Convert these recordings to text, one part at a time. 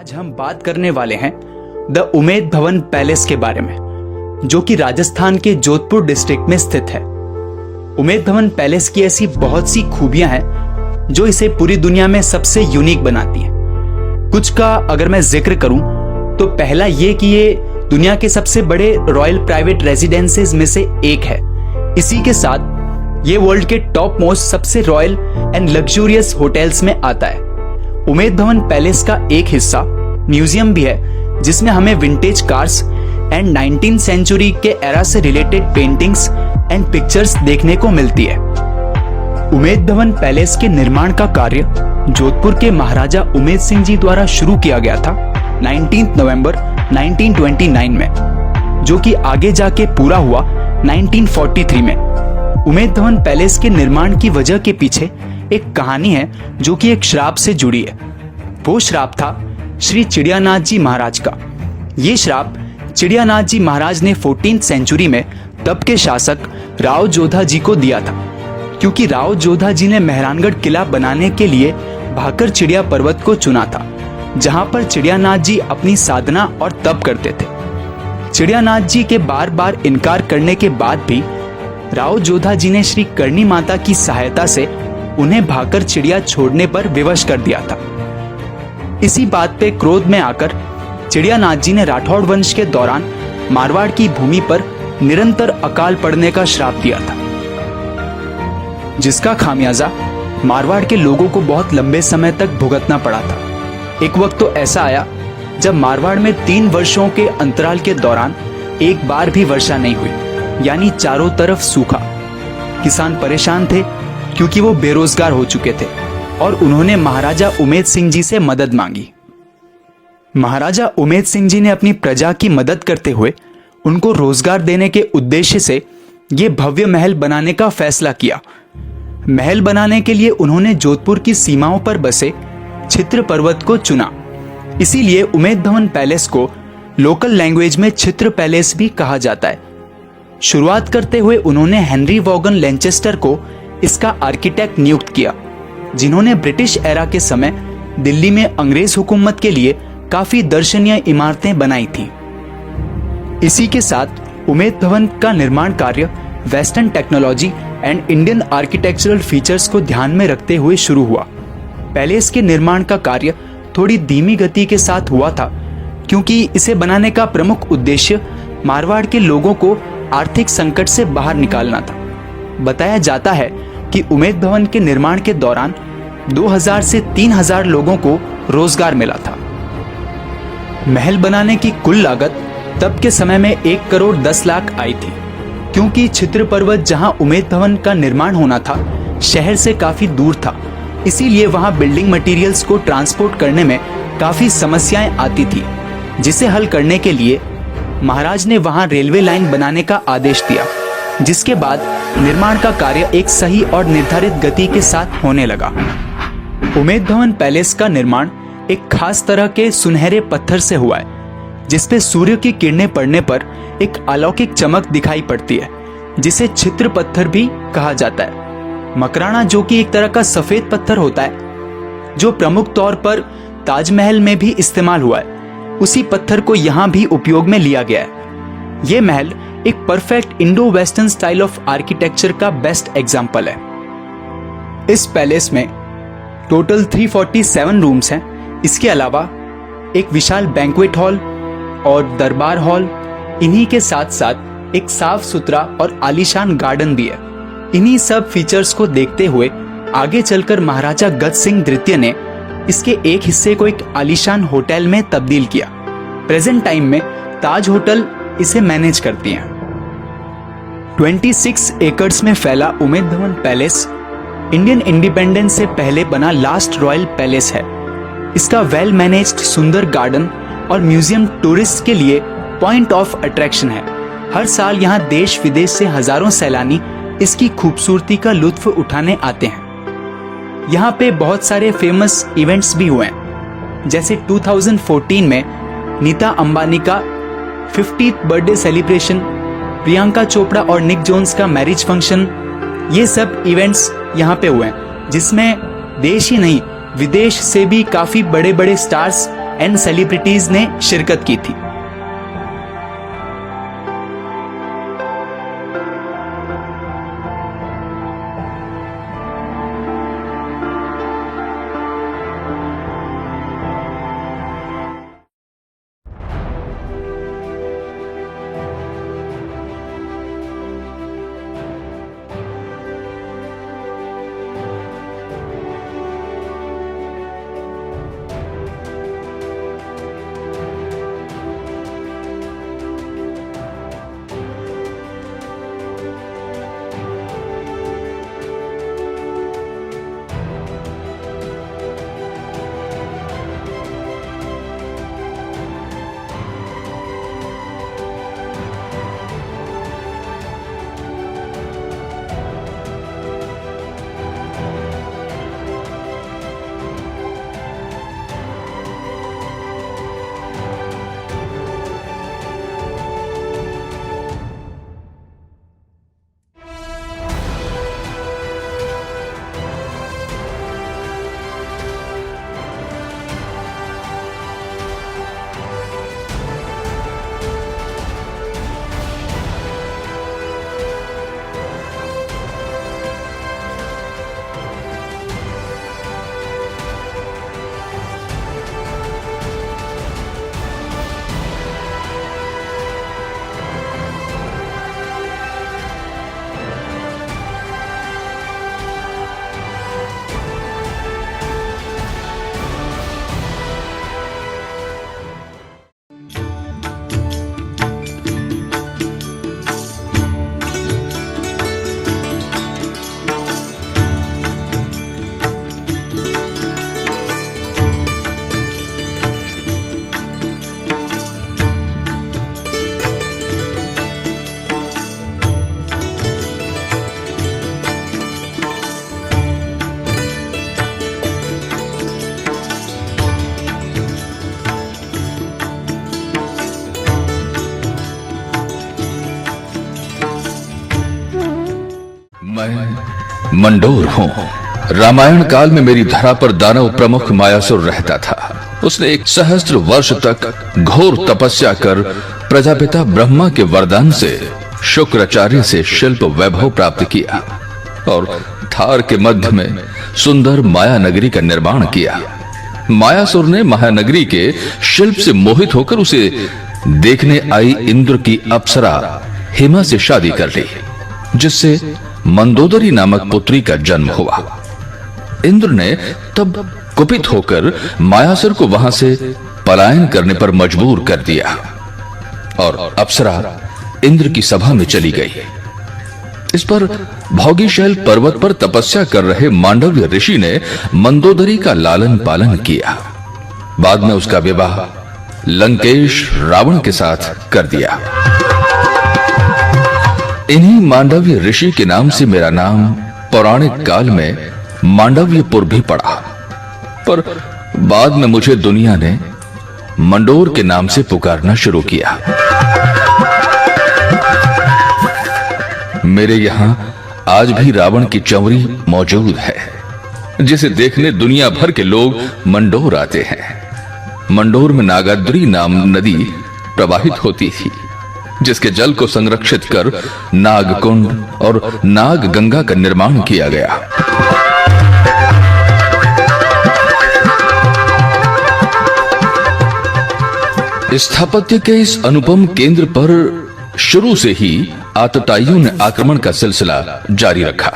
आज हम बात करने वाले हैं द उमेद भवन पैलेस के बारे में, जो कि राजस्थान के जोधपुर डिस्ट्रिक्ट में स्थित है। उमेद भवन पैलेस की ऐसी बहुत सी खूबियां हैं जो इसे पूरी दुनिया में सबसे यूनिक बनाती हैं। कुछ का अगर मैं जिक्र करूं तो पहला ये कि ये दुनिया के सबसे बड़े रॉयल प्राइवेट रेजिडेंसेज में से एक है। इसी के साथ ये वर्ल्ड के टॉप मोस्ट सबसे रॉयल एंड लग्जूरियस होटल्स में आता है। उमेद भवन पैलेस का एक हिस्सा म्यूजियम भी है, जिसमें हमें vintage cars and 19th century के एरा से रिलेटेड पेंटिंग्स एंड पिक्चर्स देखने को मिलती है। उमेद भवन पैलेस के निर्माण का कार्य जोधपुर के महाराजा उमेद सिंह जी द्वारा शुरू किया गया था 19 नवंबर 1929 में, जो कि आगे जाके पूरा हुआ 1943 में। उमेद भवन पैलेस के निर्माण की वजह के पीछे एक कहानी है जो कि एक श्राप से जुड़ी है। वो श्राप था श्री चिड़ियानाथ जी महाराज का। ये श्राप चिड़ियानाथ जी महाराज ने 14th सेंचुरी में तब के शासक राव जोधा जी को दिया था, क्योंकि राव जोधा जी ने मेहरानगढ़ किला बनाने के लिए भाकर चिड़िया पर्वत को चुना था, जहां पर चिड़ियानाथ जी अपनी साधना और तप करते थे। चिड़ियानाथ जी के बार बार इनकार करने के बाद भी राव जोधा जी ने श्री करणी माता की सहायता से उन्हें भाकर चिड़िया छोड़ने पर विवश कर दिया था। इसी बात पे क्रोध में आकर चिड़ियानाथ जी ने राठौड़ वंश के दौरान मारवाड़ की भूमि पर निरंतर अकाल पड़ने का श्राप दिया था, जिसका खामियाजा मारवाड़ के लोगों को बहुत लंबे समय तक भुगतना पड़ा था। एक वक्त तो ऐसा आया जब मारवाड़ में 3 वर्षों के अंतराल के दौरान एक बार भी वर्षा नहीं हुई, यानी चारों तरफ सूखा। किसान परेशान थे क्योंकि वो बेरोजगार हो चुके थे और उन्होंने महाराजा उमेद सिंह जी से मदद मांगी। महाराजा उमेद सिंह जी ने अपनी प्रजा की मदद करते हुए उनको रोजगार देने के उद्देश्य से ये भव्य महल बनाने का फैसला किया। महल बनाने के लिए उन्होंने जोधपुर की सीमाओं पर बसे छित्र पर्वत को चुना। इसीलिए उमेद भवन पैलेस को लोकल लैंग्वेज में छित्र पैलेस भी कहा जाता है। शुरुआत करते हुए उन्होंने हेनरी वॉगन लैनचेस्टर को इसका आर्किटेक्ट नियुक्त किया, जिन्होंने ब्रिटिश एरा के समय दिल्ली में अंग्रेज हुकूमत के लिए काफी दर्शनीय इमारतें बनाई थीं। इसी के साथ उमेद भवन का निर्माण कार्य western technology and Indian architectural features को ध्यान में रखते हुए शुरू हुआ। पैलेस के निर्माण का कार्य थोड़ी धीमी गति के साथ हुआ था, क्योंकि इसे बनाने का प्रमुख उद्देश्य मारवाड़ के लोगों को आर्थिक संकट से बाहर निकालना था। बताया जाता है कि उमेद भवन के निर्माण के दौरान 2000 से 3000 लोगों को रोजगार मिला था। महल बनाने की कुल लागत तब के समय में 1 करोड़ 10 लाख आई थी, क्योंकि छित्र पर्वत जहां उमेद भवन का निर्माण होना था शहर से काफी दूर था। इसीलिए वहां बिल्डिंग मटेरियल्स को ट्रांसपोर्ट करने में काफी समस्याएं आती थी, जिसे हल करने के लिए महाराज ने वहां रेलवे लाइन बनाने का आदेश दिया, जिसके बाद निर्माण का कार्य एक सही और निर्धारित गति के साथ होने लगा। उमेद भवन पैलेस का निर्माण एक खास तरह के सुनहरे पत्थर से हुआ है, जिसपे सूर्य की किरणें पड़ने पर एक अलौकिक चमक दिखाई पड़ती है, जिसे छित्र पत्थर भी कहा जाता है। मकराना, जो कि एक तरह का सफेद पत्थर होता है, जो प्रमुख तौर पर ताजमहल में भी इस्तेमाल हुआ है, उसी पत्थर को यहाँ भी उपयोग में लिया गया है। ये महल एक perfect Indo western style of architecture का बेस्ट एग्जाम्पल है। इस पैलेस में टोटल 347 रूम्स हैं। इसके अलावा एक विशाल बैंक्वेट हॉल और दरबार हॉल, इन्हीं के साथ साथ एक साफ सुथरा और आलीशान गार्डन भी है। इन्हीं सब फीचर्स को देखते हुए आगे चलकर महाराजा गज सिंह द्वितीय ने इसके एक हिस्से को एक आलीशान होटल में तब्दील किया। प्रेजेंट टाइम में ताज होटल इसे मैनेज करती हैं। 26 एकड़्स में फैला Umaid Bhawan palace Indian independence से पहले बना लास्ट रॉयल पैलेस है। इसका वेल मैनेज्ड सुंदर गार्डन और म्यूजियम टूरिस्ट के लिए पॉइंट ऑफ अट्रैक्शन है। हर साल यहाँ देश विदेश से हजारों सैलानी इसकी खूबसूरती का लुत्फ उठाने आते हैं। यहाँ पे बहुत सारे फेमस इवेंट्स भी हुए हैं, जैसे 2014 में नीता अंबानी का 50th birthday celebration, Priyanka Chopra और निक जोन्स का मैरिज फंक्शन। ये सब इवेंट्स यहाँ पे हुए हैं, जिसमें देश ही नहीं विदेश से भी काफी बड़े बड़े स्टार्स एंड सेलिब्रिटीज ने शिरकत की थी। मैं मंडोर हूँ। रामायण काल में मेरी धरा पर दानव प्रमुख मायासुर रहता था। उसने 1 सहस्त्र वर्ष तक घोर तपस्या कर प्रजापिता ब्रह्मा के वरदान से शुक्राचार्य से शिल्प वैभव प्राप्त किया और थार के मध्य में सुंदर माया नगरी का निर्माण किया। मायासुर ने महानगरी के शिल्प से मोहित होकर उसे देखने आई इंद्र की अप्सरा हिमा से शादी कर ली, जिससे मंदोदरी नामक पुत्री का जन्म हुआ। इंद्र ने तब कुपित होकर मायासुर को वहां से पलायन करने पर मजबूर कर दिया और अप्सरा इंद्र की सभा में चली गई। इस पर भोगीशैल पर्वत पर तपस्या कर रहे मांडव्य ऋषि ने मंदोदरी का लालन पालन किया। बाद में उसका विवाह लंकेश रावण के साथ कर दिया। इन्हीं मांडव्य ऋषि के नाम से मेरा नाम पौराणिक काल में मांडव्यपुर भी पड़ा, पर बाद में मुझे दुनिया ने मंडोर के नाम से पुकारना शुरू किया। मेरे यहां आज भी रावण की चंवरी मौजूद है, जिसे देखने दुनिया भर के लोग मंडोर आते हैं। मंडोर में नागाद्री नाम नदी प्रवाहित होती थी, जिसके जल को संरक्षित कर नागकुंड और नागगंगा का निर्माण किया गया। स्थापत्य के इस अनुपम केंद्र पर शुरू से ही आतताइयों ने आक्रमण का सिलसिला जारी रखा।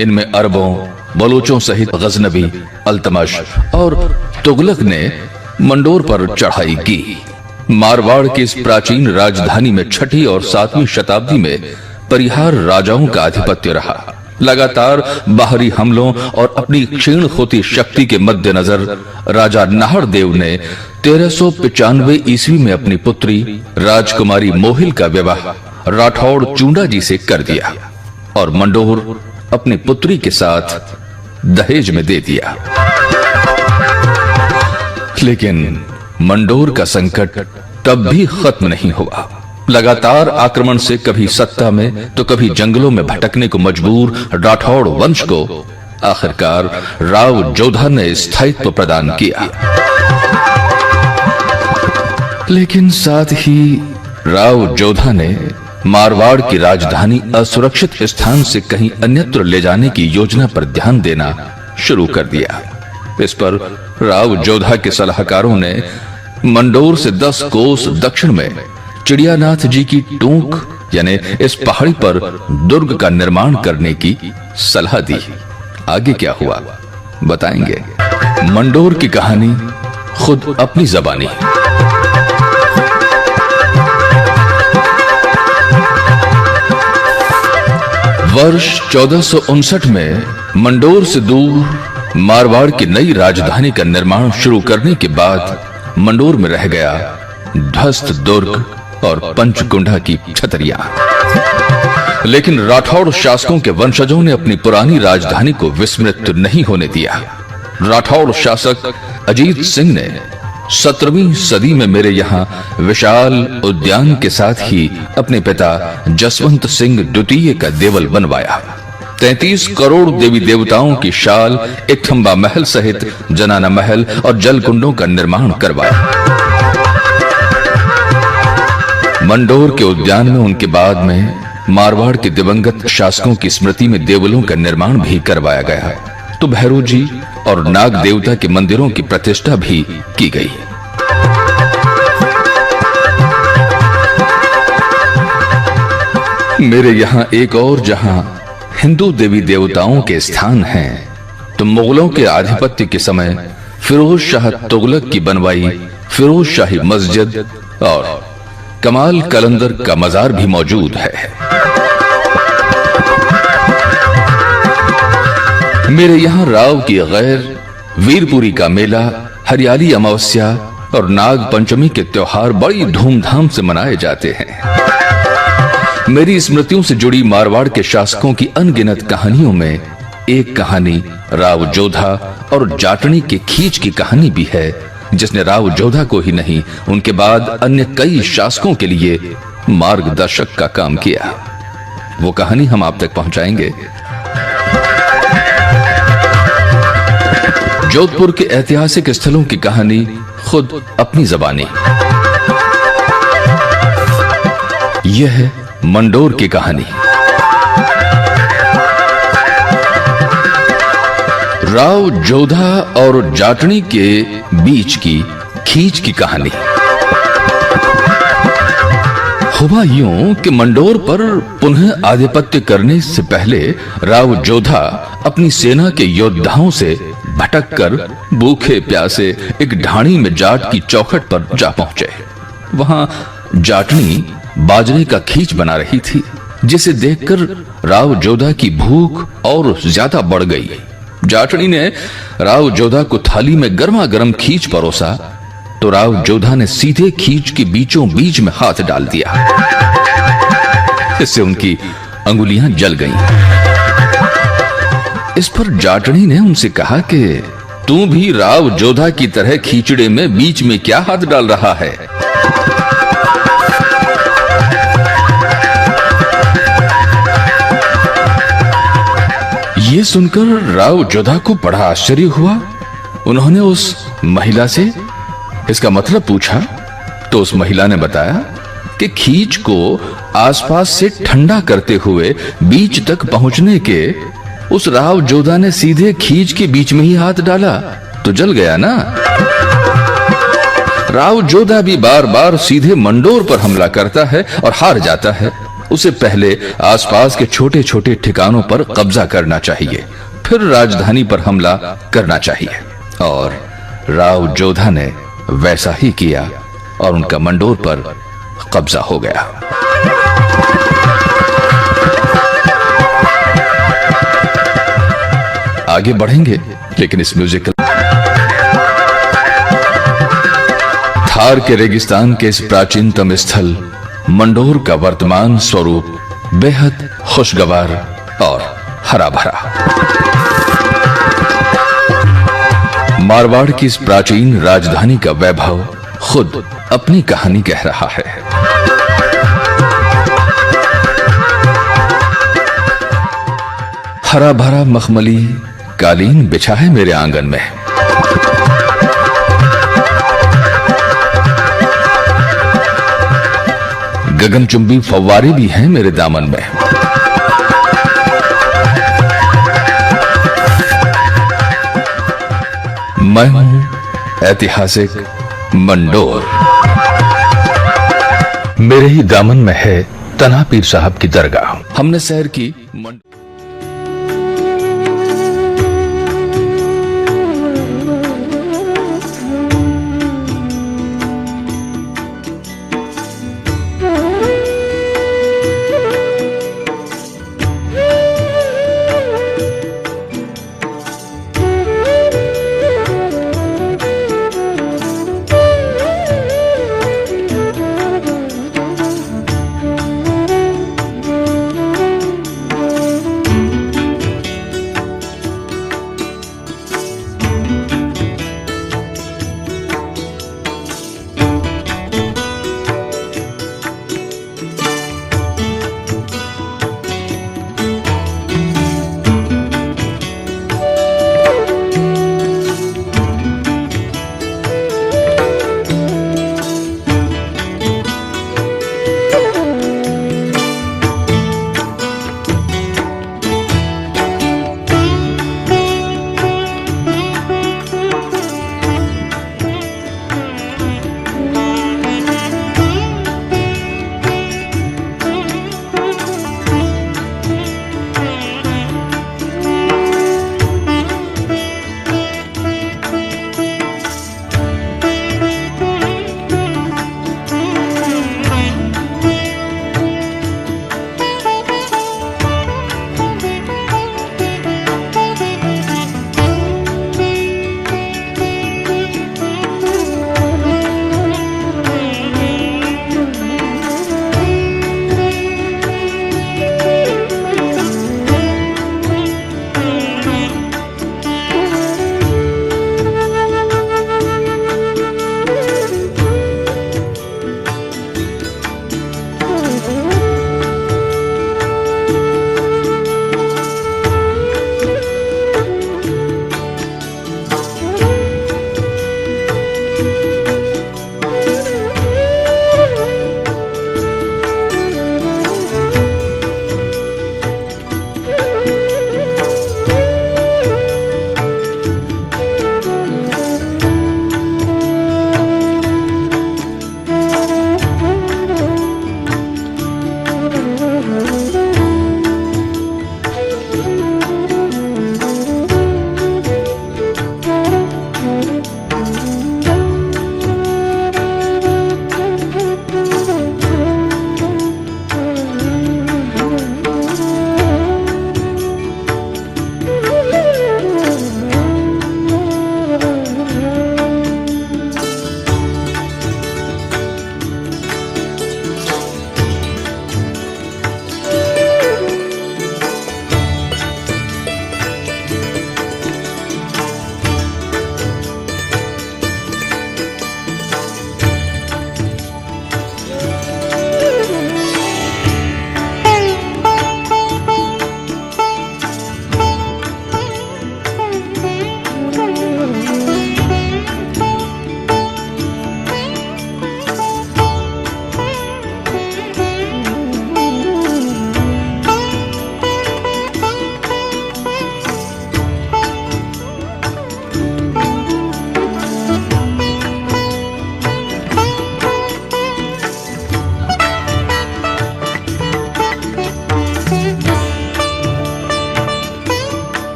इनमें अरबों, बलोचों सहित गजनबी, अल्तमश और तुगलक ने मंडोर पर चढ़ाई की। मारवाड़ की इस प्राचीन राजधानी में 6वीं और 7वीं शताब्दी में परिहार राजाओं का आधिपत्य रहा। लगातार बाहरी हमलों और अपनी क्षीण होती शक्ति के मद्देनजर राजा नाहर देव ने 1395 ईस्वी में अपनी पुत्री राजकुमारी मोहिल का विवाह राठौड़ चूंडा जी से कर दिया और मंडोर अपनी पुत्री के साथ दहेज में दे दिया। लेकिन मंडोर का संकट तब भी खत्म नहीं हुआ। लगातार आक्रमण से कभी सत्ता में तो कभी जंगलों में भटकने को मजबूर राठौड़ वंश को आखिरकार राव जोधा ने स्थायित्व प्रदान किया। लेकिन साथ ही राव जोधा ने मारवाड़ की राजधानी असुरक्षित स्थान से कहीं अन्यत्र ले जाने की योजना पर ध्यान देना शुरू कर दिया। इस पर राव जोधा के सलाहकारों ने मंडोर से 10 कोस दक्षिण में चिड़ियानाथ जी की टूंक यानी इस पहाड़ी पर दुर्ग का निर्माण करने की सलाह दी। आगे क्या हुआ बताएंगे। मंडोर की कहानी खुद अपनी ज़बानी। वर्ष 1459 में मंडोर से दूर मारवाड़ की नई राजधानी का निर्माण शुरू करने के बाद मंडोर में रह गया ध्वस्त दुर्ग और पंचकुंडा की छतरियां। लेकिन राठौड़ शासकों के वंशजों ने अपनी पुरानी राजधानी को विस्मृत नहीं होने दिया। राठौड़ शासक अजीत सिंह ने 17वीं सदी में मेरे यहाँ विशाल उद्यान के साथ ही अपने पिता जसवंत सिंह द्वितीय का देवल बनवाया। 33 करोड़ देवी देवताओं की शाल, एक खंबा महल सहित जनाना महल और जलकुंडों का निर्माण करवाया। मंडोर के उद्यान में उनके बाद में मारवाड़ के दिवंगत शासकों की स्मृति में देवलों का निर्माण भी करवाया गया। तो भैरव जी और नाग देवता के मंदिरों की प्रतिष्ठा भी की गई। मेरे यहाँ एक और जहां हिंदू देवी देवताओं के स्थान हैं, तो मुगलों के आधिपत्य के समय फिरोज शाह तुगलक की बनवाई फिरोज शाही मस्जिद और कमाल कलंदर का मजार भी मौजूद है। मेरे यहाँ राव की गैर, वीरपुरी का मेला, हरियाली अमावस्या और नाग पंचमी के त्योहार बड़ी धूमधाम से मनाए जाते हैं। मेरी स्मृतियों से जुड़ी मारवाड़ के शासकों की अनगिनत कहानियों में एक कहानी राव जोधा और जाटनी के खींच की कहानी भी है, जिसने राव जोधा को ही नहीं उनके बाद अन्य कई शासकों के लिए मार्गदर्शक का काम किया। वो कहानी हम आप तक पहुंचाएंगे। जोधपुर के ऐतिहासिक स्थलों की कहानी खुद अपनी ज़बानी। यह है मंडोर की कहानी। राव जोधा और जाटनी के बीच की खींच की कहानी। हुआ यूं कि मंडोर पर पुनः आधिपत्य करने से पहले राव जोधा अपनी सेना के योद्धाओं से भटक कर भूखे प्यासे एक ढाणी में जाट की चौखट पर जा पहुंचे। वहां जाटनी बाजरे का खींच बना रही थी, जिसे देखकर राव जोधा की भूख और ज्यादा बढ़ गई। जाटनी ने राव जोधा को थाली में गर्मा गर्म खींच परोसा तो राव जोधा ने सीधे खींच के बीचों बीच में हाथ डाल दिया। इससे उनकी अंगुलियां जल गईं। इस पर जाटनी ने उनसे कहा कि तू भी राव जोधा की तरह खींचड़े में बीच में क्या हाथ डाल रहा है। ये सुनकर राव जोधा को बड़ा आश्चर्य हुआ। उन्होंने उस महिला से इसका मतलब पूछा तो उस महिला ने बताया कि खींच को आसपास से ठंडा करते हुए बीच तक पहुंचने के उस राव जोधा ने सीधे खींच के बीच में ही हाथ डाला तो जल गया ना। राव जोधा भी बार बार सीधे मंडोर पर हमला करता है और हार जाता है। उसे पहले आसपास के छोटे छोटे ठिकानों पर कब्जा करना चाहिए, फिर राजधानी पर हमला करना चाहिए। और राव जोधा ने वैसा ही किया और उनका मंडोर पर कब्जा हो गया। आगे बढ़ेंगे, लेकिन इस म्यूजिकल थार के रेगिस्तान के इस प्राचीनतम स्थल मंडोर का वर्तमान स्वरूप बेहद खुशगवार और हरा भरा। मारवाड़ की इस प्राचीन राजधानी का वैभव खुद अपनी कहानी कह रहा है। हरा भरा मखमली कालीन बिछा है मेरे आंगन में। गगनचुंबी फव्वारे भी हैं मेरे दामन में। मैं हूं ऐतिहासिक मंडोर। मेरे ही दामन में है तना पीर साहब की दरगाह। हमने सैर की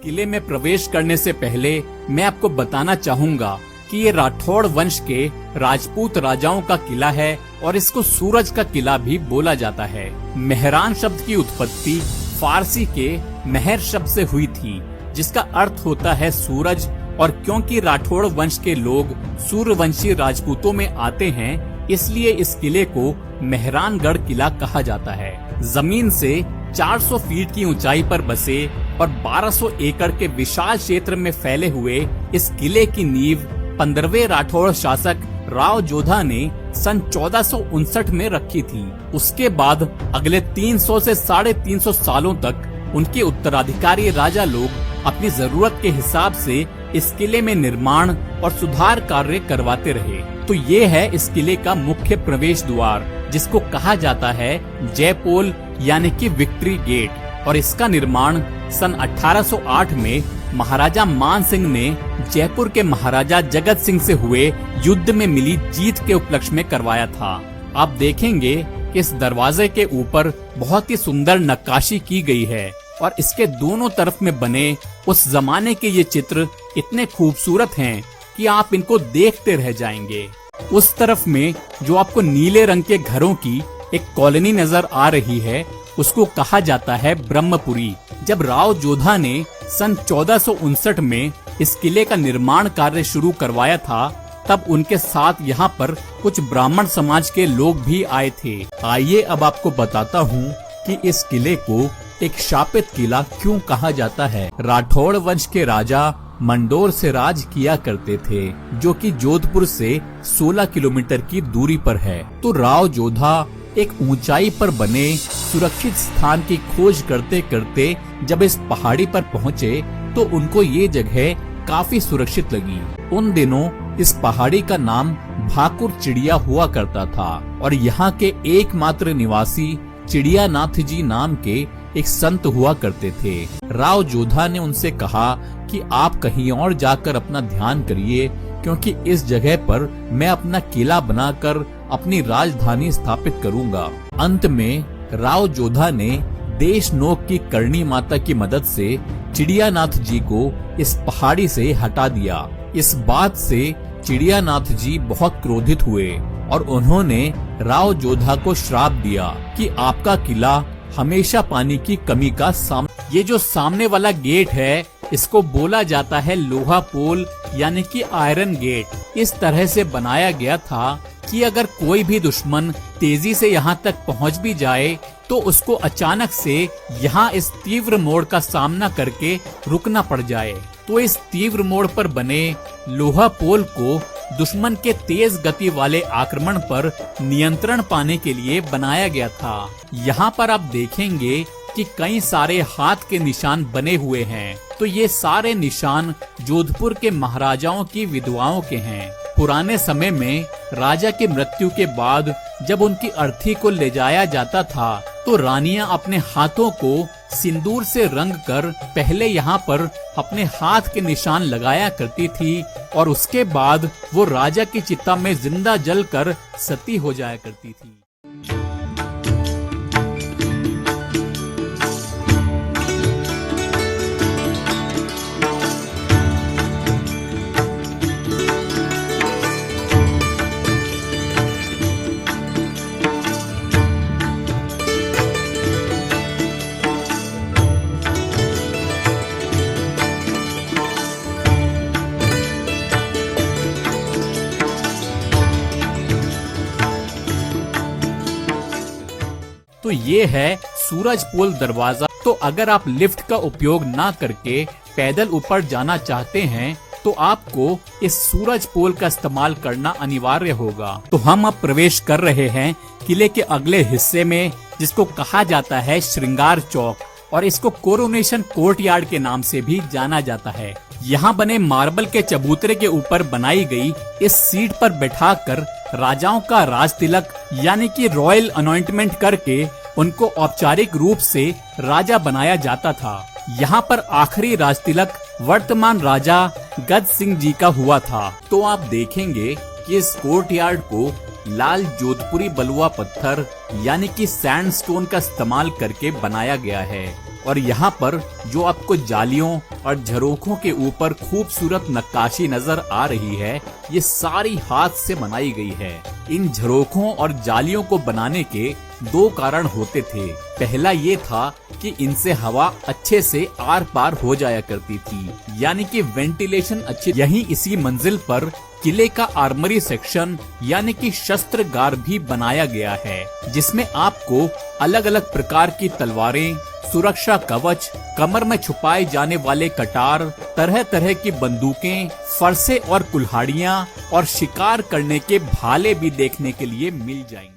किले में प्रवेश करने से पहले मैं आपको बताना चाहूंगा कि ये राठौड़ वंश के राजपूत राजाओं का किला है और इसको सूरज का किला भी बोला जाता है। मेहरान शब्द की उत्पत्ति फारसी के मेहर शब्द से हुई थी, जिसका अर्थ होता है सूरज। और क्योंकि राठौड़ वंश के लोग सूर्यवंशी राजपूतों में आते हैं, इसलिए इस किले को मेहरानगढ़ किला कहा जाता है। जमीन से 400 फीट की ऊंचाई पर बसे और 1200 एकड़ के विशाल क्षेत्र में फैले हुए इस किले की नींव 15वें राठौड़ शासक राव जोधा ने सन 1459 में रखी थी। उसके बाद अगले 300 से 350 सालों तक उनके उत्तराधिकारी राजा लोग अपनी जरूरत के हिसाब से इस किले में निर्माण और सुधार कार्य करवाते रहे। तो ये है इस किले का मुख्य प्रवेश द्वार, जिसको कहा जाता है जयपोल यानी कि विक्ट्री गेट। और इसका निर्माण सन 1808 में महाराजा मान सिंह ने जयपुर के महाराजा जगत सिंह से हुए युद्ध में मिली जीत के उपलक्ष्य में करवाया था। आप देखेंगे कि इस दरवाजे के ऊपर बहुत ही सुंदर नक्काशी की गई है और इसके दोनों तरफ में बने उस जमाने के ये चित्र इतने खूबसूरत हैं कि आप इनको देखते रह जाएंगे। उस तरफ में जो आपको नीले रंग के घरों की एक कॉलोनी नजर आ रही है, उसको कहा जाता है ब्रह्मपुरी। जब राव जोधा ने सन 1459 में इस किले का निर्माण कार्य शुरू करवाया था, तब उनके साथ यहाँ पर कुछ ब्राह्मण समाज के लोग भी आए थे। आइए अब आपको बताता हूँ कि इस किले को एक शापित किला क्यों कहा जाता है। राठौड़ वंश के राजा मंडोर से राज किया करते थे, जो कि जोधपुर से 16 किलोमीटर की दूरी पर है। तो राव जोधा एक ऊंचाई पर बने सुरक्षित स्थान की खोज करते करते जब इस पहाड़ी पर पहुँचे, तो उनको ये जगह काफी सुरक्षित लगी। उन दिनों इस पहाड़ी का नाम भाकुर चिड़िया हुआ करता था और यहाँ के एकमात्र निवासी चिड़ियानाथ जी नाम के एक संत हुआ करते थे। राव जोधा ने उनसे कहा कि आप कहीं और जाकर अपना ध्यान करिए, क्योंकि इस जगह पर मैं अपना किला बनाकर अपनी राजधानी स्थापित करूंगा। अंत में राव जोधा ने देश नोक की करणी माता की मदद से चिड़ियानाथ जी को इस पहाड़ी से हटा दिया। इस बात से चिड़ियानाथ जी बहुत क्रोधित हुए और उन्होंने राव जोधा को श्राप दिया कि आपका किला हमेशा पानी की कमी का सामना। ये जो सामने वाला गेट है, इसको बोला जाता है लोहा पोल यानी कि आयरन गेट। इस तरह से बनाया गया था कि अगर कोई भी दुश्मन तेजी से यहाँ तक पहुँच भी जाए, तो उसको अचानक से यहाँ इस तीव्र मोड़ का सामना करके रुकना पड़ जाए। तो इस तीव्र मोड़ पर बने लोहा पोल को दुश्मन के तेज गति वाले आक्रमण पर नियंत्रण पाने के लिए बनाया गया था। यहाँ पर आप देखेंगे कि कई सारे हाथ के निशान बने हुए हैं। तो ये सारे निशान जोधपुर के महाराजाओं की विधवाओं के हैं। पुराने समय में राजा की मृत्यु के बाद जब उनकी अर्थी को ले जाया जाता था, तो रानियां अपने हाथों को सिंदूर से रंग कर पहले यहाँ पर अपने हाथ के निशान लगाया करती थी और उसके बाद वो राजा की चिता में जिंदा जलकर सती हो जाया करती थी। तो ये है सूरज पोल दरवाजा। तो अगर आप लिफ्ट का उपयोग ना करके पैदल ऊपर जाना चाहते हैं, तो आपको इस सूरज पोल का इस्तेमाल करना अनिवार्य होगा। तो हम अब प्रवेश कर रहे हैं किले के अगले हिस्से में, जिसको कहा जाता है श्रृंगार चौक, और इसको कोरोनेशन कोर्टयार्ड के नाम से भी जाना जाता है। यहाँ बने मार्बल के चबूतरे के ऊपर बनाई गई इस सीट पर बैठाकर राजाओं का राज तिलक यानी कि रॉयल अनॉइंटमेंट करके उनको औपचारिक रूप से राजा बनाया जाता था। यहाँ पर आखिरी राज तिलक वर्तमान राजा गद सिंह जी का हुआ था। तो आप देखेंगे कि इस कोर्टयार्ड को लाल जोधपुरी बलुआ पत्थर यानी कि सैंडस्टोन का इस्तेमाल करके बनाया गया है और यहाँ पर जो आपको जालियों और झरोखों के ऊपर खूबसूरत नक्काशी नजर आ रही है, ये सारी हाथ से बनाई गई है। इन झरोखों और जालियों को बनाने के दो कारण होते थे। पहला ये था कि इनसे हवा अच्छे से आर पार हो जाया करती थी, यानी कि वेंटिलेशन अच्छी। यहीं इसी मंजिल पर किले का आर्मरी सेक्शन यानी कि शस्त्रगार भी बनाया गया है, जिसमें आपको अलग अलग प्रकार की तलवारें, सुरक्षा कवच, कमर में छुपाए जाने वाले कटार, तरह तरह की बंदूकें, फरसे और कुल्हाड़ियां और शिकार करने के भाले भी देखने के लिए मिल जाएंगे।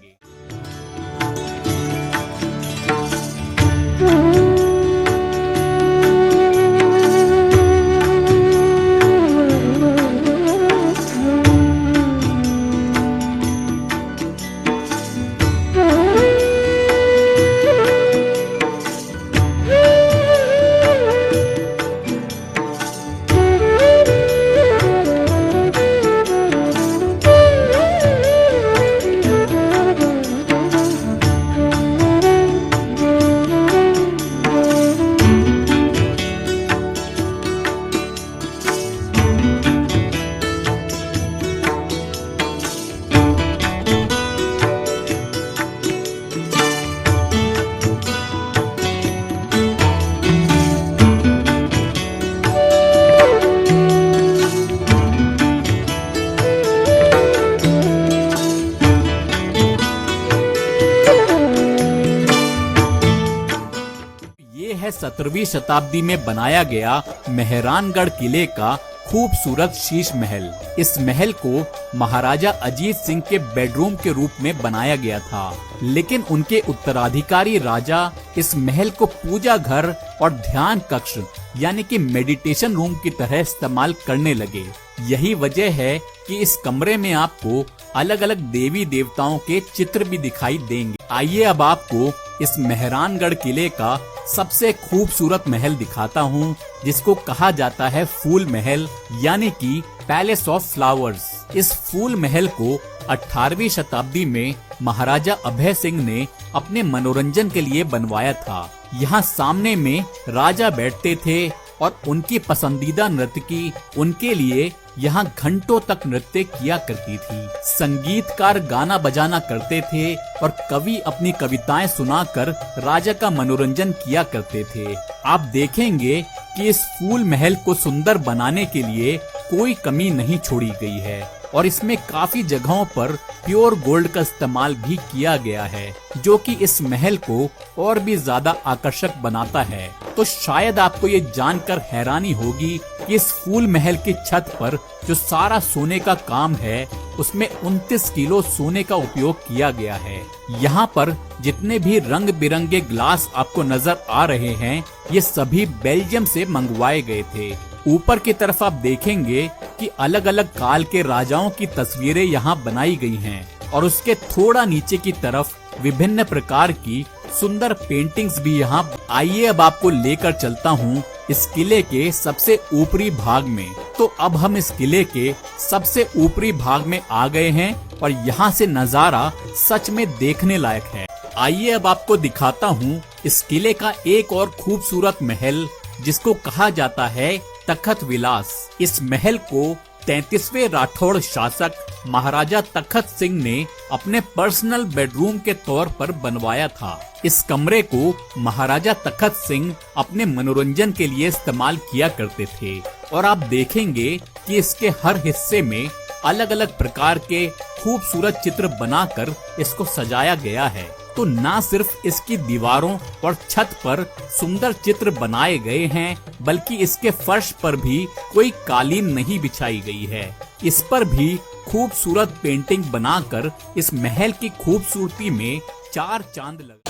है 17वीं शताब्दी में बनाया गया मेहरानगढ़ किले का खूबसूरत शीश महल। इस महल को महाराजा अजीत सिंह के बेडरूम के रूप में बनाया गया था, लेकिन उनके उत्तराधिकारी राजा इस महल को पूजा घर और ध्यान कक्ष यानी कि मेडिटेशन रूम की तरह इस्तेमाल करने लगे। यही वजह है कि इस कमरे में आपको अलग अलग देवी देवताओं के चित्र भी दिखाई देंगे। आइए अब आपको इस मेहरानगढ़ किले का सबसे खूबसूरत महल दिखाता हूँ, जिसको कहा जाता है फूल महल यानी कि पैलेस ऑफ फ्लावर्स। इस फूल महल को 18वीं शताब्दी में महाराजा अभय सिंह ने अपने मनोरंजन के लिए बनवाया था। यहाँ सामने में राजा बैठते थे और उनकी पसंदीदा नर्तकी उनके लिए यहाँ घंटों तक नृत्य किया करती थी। संगीतकार गाना बजाना करते थे और कवि अपनी कविताएं सुनाकर राजा का मनोरंजन किया करते थे। आप देखेंगे कि इस फूल महल को सुंदर बनाने के लिए कोई कमी नहीं छोड़ी गई है और इसमें काफी जगहों पर प्योर गोल्ड का इस्तेमाल भी किया गया है, जो कि इस महल को और भी ज्यादा आकर्षक बनाता है। तो शायद आपको ये जानकर हैरानी होगी कि इस फूल महल की छत पर जो सारा सोने का काम है, उसमें 29 किलो सोने का उपयोग किया गया है। यहाँ पर जितने भी रंग बिरंगे ग्लास आपको नजर आ रहे हैं, ये सभी बेल्जियम से मंगवाए गए थे। ऊपर की तरफ आप देखेंगे कि अलग अलग काल के राजाओं की तस्वीरें यहाँ बनाई गई हैं और उसके थोड़ा नीचे की तरफ विभिन्न प्रकार की सुंदर पेंटिंग्स भी यहाँ। आइए अब आपको लेकर चलता हूँ इस किले के सबसे ऊपरी भाग में। तो अब हम इस किले के सबसे ऊपरी भाग में आ गए हैं और यहाँ से नजारा सच में देखने लायक है। आइए अब आपको दिखाता हूँ इस किले का एक और खूबसूरत महल, जिसको कहा जाता है तखत विलास। इस महल को 33वें राठौड़ शासक महाराजा तखत सिंह ने अपने पर्सनल बेडरूम के तौर पर बनवाया था। इस कमरे को महाराजा तखत सिंह अपने मनोरंजन के लिए इस्तेमाल किया करते थे और आप देखेंगे कि इसके हर हिस्से में अलग अलग प्रकार के खूबसूरत चित्र बनाकर इसको सजाया गया है। तो ना सिर्फ इसकी दीवारों और छत पर सुंदर चित्र बनाए गए हैं, बल्कि इसके फर्श पर भी कोई कालीन नहीं बिछाई गई है। इस पर भी खूबसूरत पेंटिंग बनाकर इस महल की खूबसूरती में चार चांद लगे।